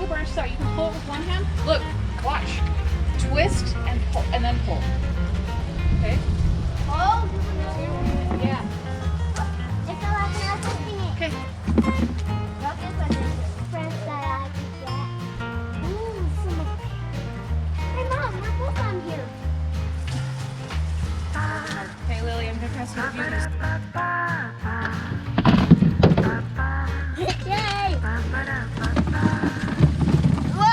the branches out. You can pull it with one hand. Look, watch. Twist and pull, and then pull. Okay? Oh, Yeah. it's a lot of something. Okay. That is what this is. First that I could get. Ooh, some of. Hey, Mom, we're both on here. Okay, Lily, I'm gonna pass you the beauties. Yay! Whoa!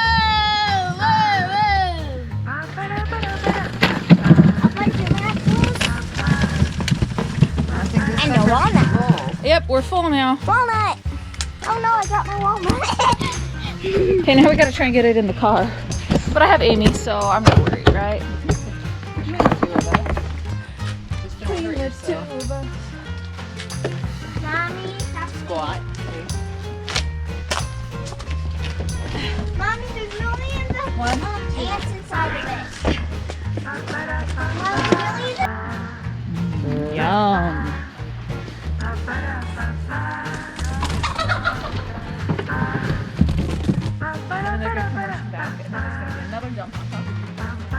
Whoa! Whoa! A bunch of apples. And a walnut. Yep, we're full now. Walnut! Oh no, I got my walnut. Okay, now we gotta try and get it in the car. But I have Amy, so I'm not worried, right? Mommy, Squat. Mommy, there's really in the One, ants inside of it. Mommy, really? Yum. And they're gonna come rushing back, and then there's gonna be another jump on top of you.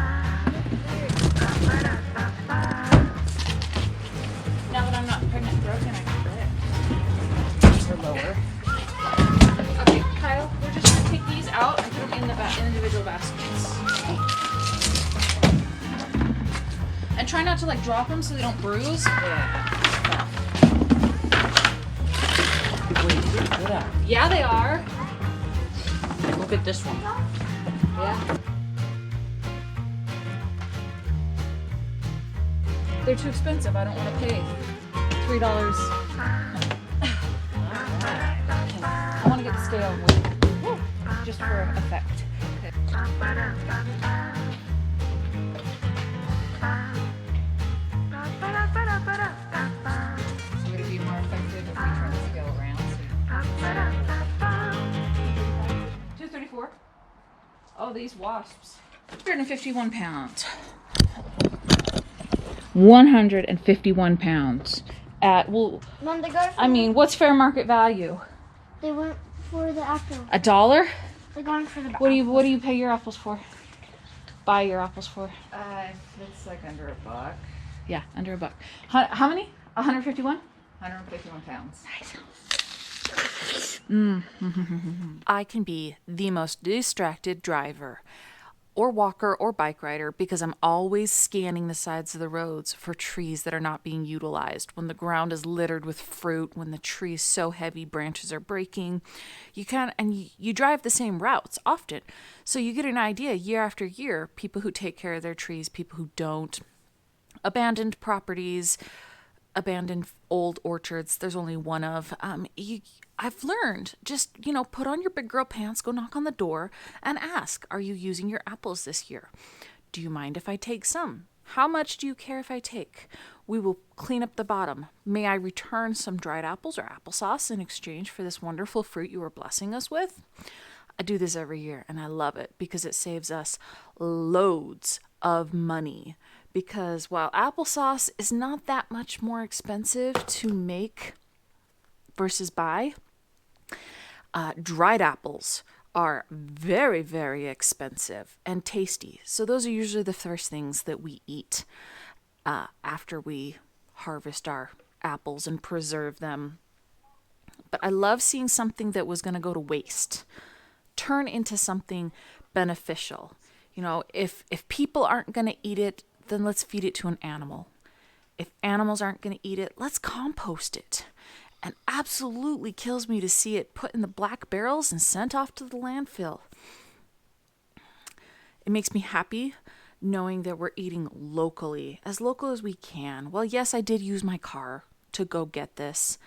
Now that I'm not pregnant and broken, I can fit. Or lower. Okay, Kyle, we're just gonna take these out and put them in the individual baskets. And try not to like drop them so they don't bruise. Yeah. Wait, what up? Yeah, they are. Look at this one. Yeah. They're too expensive. I don't want to pay $3. I want to get the scale weight, just for effect. Okay. So would it be more effective if we turn the scale around? 234. Oh, these wasps. 151 pounds. 151 pounds. At, well, Mom, they got it I mean, what's fair market value? they went for the apple. $1? They're going for the What do you pay your apples for? Buy your apples for? It's like under $1. Yeah, under $1. How many? 151? 151 pounds. I can be the most distracted driver or walker or bike rider because I'm always scanning the sides of the roads for trees that are not being utilized. When the ground is littered with fruit, when the tree is so heavy, branches are breaking, you drive the same routes often. So you get an idea year after year, people who take care of their trees, people who don't, abandoned properties, abandoned old orchards. There's only one of. I've learned, just, put on your big girl pants, go knock on the door and ask, are you using your apples this year? Do you mind if I take some? How much do you care if I take? We will clean up the bottom. May I return some dried apples or applesauce in exchange for this wonderful fruit you are blessing us with? I do this every year and I love it because it saves us loads of money. Because while applesauce is not that much more expensive to make versus buy, dried apples are very, very expensive and tasty. So those are usually the first things that we eat after we harvest our apples and preserve them. But I love seeing something that was going to go to waste turn into something beneficial. If people aren't going to eat it, then let's feed it to an animal. If animals aren't going to eat it, let's compost it. And absolutely kills me to see it put in the black barrels and sent off to the landfill. It makes me happy knowing that we're eating locally, as local as we can. Well, yes, I did use my car to go get this.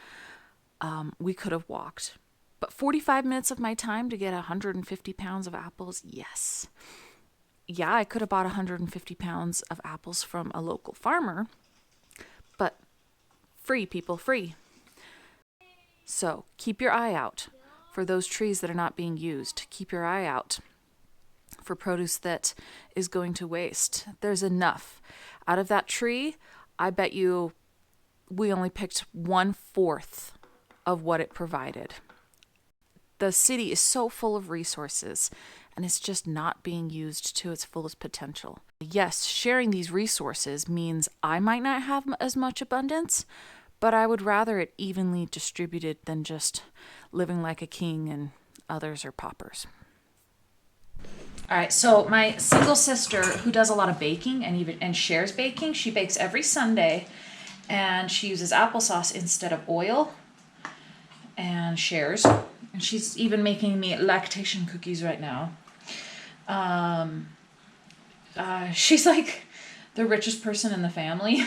We could have walked. But 45 minutes of my time to get 150 pounds of apples, yes. Yeah, I could have bought 150 pounds of apples from a local farmer, but free, people, free. So keep your eye out for those trees that are not being used. Keep your eye out for produce that is going to waste. There's enough. Out of that tree, I bet you we only picked 1/4 of what it provided. The city is so full of resources, and it's just not being used to its fullest potential. Yes, sharing these resources means I might not have as much abundance, but I would rather it evenly distributed than just living like a king and others are paupers. All right, so my single sister who does a lot of baking and shares baking, she bakes every Sunday, and she uses applesauce instead of oil and shares. And she's even making me lactation cookies right now. She's like the richest person in the family.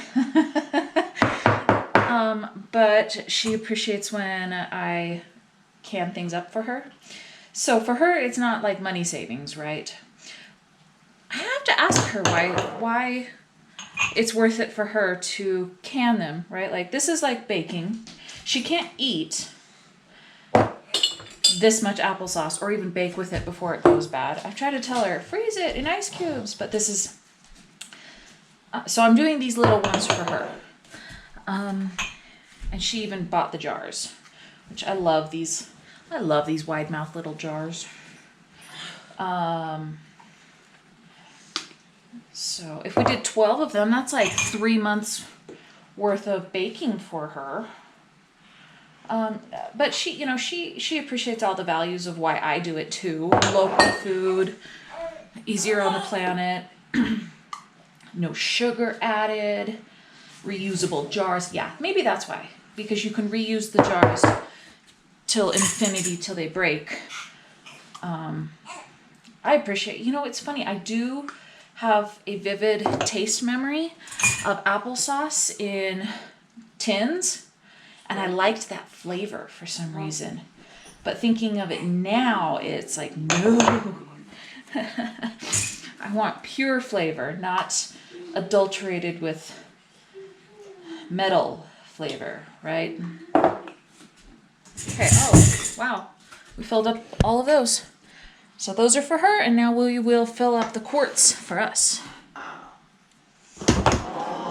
But she appreciates when I can things up for her. So for her, it's not like money savings, right? I have to ask her why it's worth it for her to can them, right? Like this is like baking. She can't eat this much applesauce or even bake with it before it goes bad. I've tried to tell her, freeze it in ice cubes, but this is... so I'm doing these little ones for her. And she even bought the jars, which I love these. I love these wide mouth little jars. So if we did 12 of them, that's like 3 months worth of baking for her. But she, you know, she appreciates all the values of why I do it too. Local food, easier on the planet, no sugar added, reusable jars. Yeah, maybe that's why. Because you can reuse the jars till infinity, till they break. I appreciate, you know, it's funny. I do have a vivid taste memory of applesauce in tins. And I liked that flavor for some reason. But thinking of it now, it's like, no. I want pure flavor, not adulterated with metal flavor, right? Okay, oh, wow. We filled up all of those. So those are for her, and now we will fill up the quarts for us.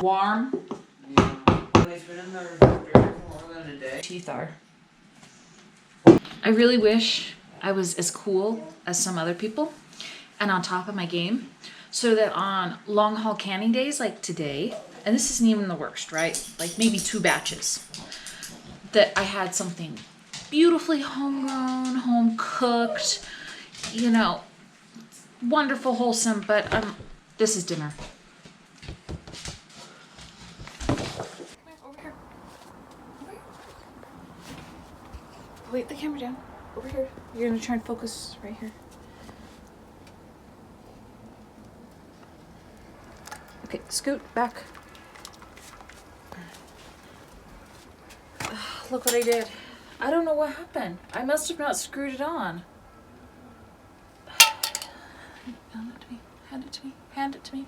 Warm. Teeth are. I really wish I was as cool as some other people and on top of my game, so that on long haul canning days like today, and this isn't even the worst, right? Like maybe 2 batches, that I had something beautifully homegrown, home cooked, you know, wonderful, wholesome, but this is dinner. Over here. Wait the camera down. Over here. You're gonna try and focus right here. Okay, scoot back. Look what I did. I don't know what happened. I must have not screwed it on. Hand it to me. Hand it to me. Hand it to me.